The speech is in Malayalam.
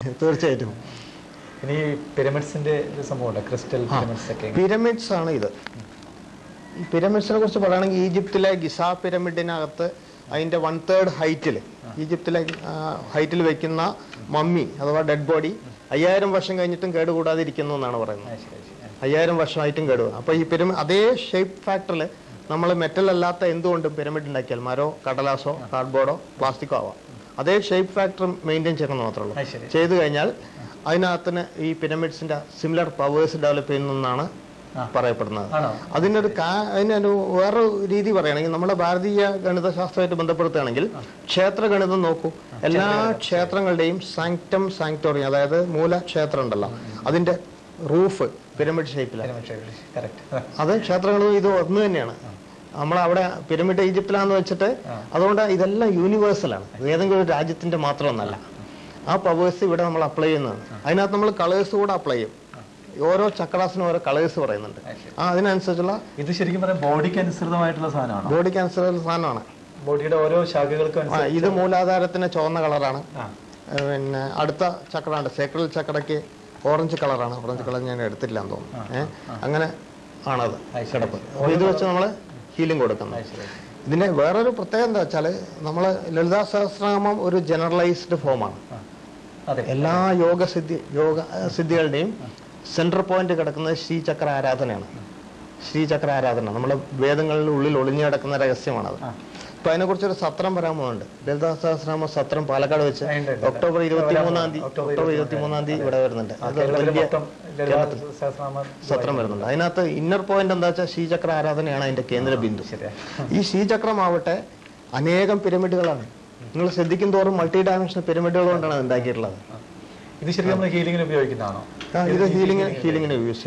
തീർച്ചയായിട്ടും. ഇനി പിരമിഡ്സിന്റെ ഒരു സംഭവമുണ്ട്, ക്രിസ്റ്റൽ പിരമിഡ്സ് ഒക്കെ. പിരമിഡ്സ് ആണ് ഇത്. ഈ പിരമിഡ്സിനെ കുറിച്ച് പറയുകയാണെങ്കിൽ ഈജിപ്തിലെ ഗിസ പിരമിഡിനകത്ത് അതിൻ്റെ 1/3 ഹൈറ്റിൽ, ഈജിപ്തിലെ ഹൈറ്റിൽ വെക്കുന്ന മമ്മി അഥവാ ഡെഡ് ബോഡി 5000 വർഷം കഴിഞ്ഞിട്ടും കേടുകൂടാതെ ഇരിക്കുന്നു എന്നാണ് പറയുന്നത്. 5000 വർഷമായിട്ടും കേടുകൂടും. അപ്പോൾ ഈ അതേ ഷേപ്പ് ഫാക്ടറിൽ നമ്മൾ മെറ്റൽ അല്ലാത്ത എന്തുകൊണ്ടും പിരമിഡ് ഉണ്ടാക്കിയാൽ മരോ കടലാസോ കാർഡ്ബോർഡോ പ്ലാസ്റ്റിക്കോ ആവാം, അതേ ഷേപ്പ് ഫാക്ടർ മെയിൻറ്റെയിൻ ചെയ്യണമെന്ന് മാത്രമേ ഉള്ളൂ. ചെയ്തു കഴിഞ്ഞാൽ അതിനകത്തിന് ഈ പിരമിഡ്സിന്റെ സിമിലർ പവേഴ്സ് ഡെവലപ്പ് ചെയ്യുന്നതെന്നാണ് പറയപ്പെടുന്നത്. അതിനൊരു വേറെ രീതി പറയുകയാണെങ്കിൽ നമ്മുടെ ഭാരതീയ ഗണിതശാസ്ത്രമായിട്ട് ബന്ധപ്പെടുത്തുകയാണെങ്കിൽ ക്ഷേത്ര ഗണിതം നോക്കൂ. എല്ലാ ക്ഷേത്രങ്ങളുടെയും സാങ്ക്ടം സാങ്ക്ടോറിയം, അതായത് മൂലക്ഷേത്രം ഉണ്ടല്ലോ, അതിന്റെ റൂഫ് പിരമിഡ് ഷേപ്പിലാണ്. അത് ക്ഷേത്രങ്ങളും ഇത് ഒന്ന് തന്നെയാണ്. നമ്മളവിടെ പിരമിഡ് ഈജിപ്തിലാന്ന് വെച്ചിട്ട് അതുകൊണ്ട് ഇതെല്ലാം യൂണിവേഴ്സലാണ്, ഏതെങ്കിലും ഒരു രാജ്യത്തിന്റെ മാത്രമൊന്നല്ല. ആ പവേഴ്സ് ഇവിടെ നമ്മൾ അപ്ലൈ ചെയ്യുന്നതാണ്. അതിനകത്ത് നമ്മൾ കളേഴ്സ് കൂടെ അപ്ലൈ ചെയ്യും. ഓരോ ചക്രാസിനും ഓരോ കളേഴ്സ് പറയുന്നുണ്ട്. അതിനനുസരിച്ചുള്ള ഇത് ശരിക്കും പറയാം ബോഡിക്ക് അനുസൃതമായിട്ടുള്ള സാധനമാണ്. ബോഡിക്ക് അനുസരിച്ചുള്ള സാധനമാണ്. ബോഡിയുടെ ഓരോ ശാഖകൾക്കും ഇത് മൂലാധാരത്തിന് ചുവന്ന കളറാണ്. പിന്നെ അടുത്ത ചക്രമുണ്ട് സേക്രൽ ചക്രയ്ക്ക് ഓറഞ്ച് കളറാണ്. ഓറഞ്ച് കളർ ഞാൻ എടുത്തില്ല എന്ന് തോന്നുന്നു. അങ്ങനെ ആണത് കിടപ്പ്. ഇത് വെച്ച് നമ്മൾ ഹീലിംഗ് കൊടുക്കുന്നത്. ഇതിന്റെ വേറൊരു പ്രത്യേകത എന്താ വെച്ചാൽ നമ്മൾ ലളിതാ സഹസ്രനാമം ഒരു ജനറലൈസ്ഡ് ഫോമാണ്. എല്ലാ യോഗസിദ്ധികളുടെയും സെൻട്രൽ പോയിന്റ് കിടക്കുന്നത് ശ്രീചക്ര ആരാധനയാണ്. ശ്രീചക്ര ആരാധന നമ്മുടെ വേദങ്ങളുടെ ഉള്ളിൽ ഒളിഞ്ഞു കിടക്കുന്ന രഹസ്യമാണത്. അപ്പൊ അതിനെക്കുറിച്ചൊരു സത്രം വരാൻ പോകുന്നുണ്ട്. ലളിതാ സഹസ്രനാമ സത്രം പാലക്കാട് വെച്ച് ഒക്ടോബർ 23-ാം തീയതി ഇവിടെ വരുന്നുണ്ട്. അത് വലിയ സത്രം വരുന്നുണ്ട്. അതിനകത്ത് ഇന്നർ പോയിന്റ് എന്താ വെച്ചാൽ ശ്രീചക്ര ആരാധനയാണ് അതിന്റെ കേന്ദ്ര ബിന്ദു. ഈ ശ്രീചക്രമാവട്ടെ അനേകം പിരമിഡുകളാണ്. നിങ്ങൾ ശ്രദ്ധിക്കും തോറും മൾട്ടി ഡയമെൻഷണൽ പിരമിഡുകൾ കൊണ്ടാണ് ഉണ്ടാക്കിയിട്ടുള്ളത്. ഇത് ശരിക്കും നമ്മൾ ഹീലിംഗിന് ഉപയോഗിക്കുന്നതാണോ? ഇത് ഹീലിംഗിന് യൂസ് ചെയ്യുന്നത്.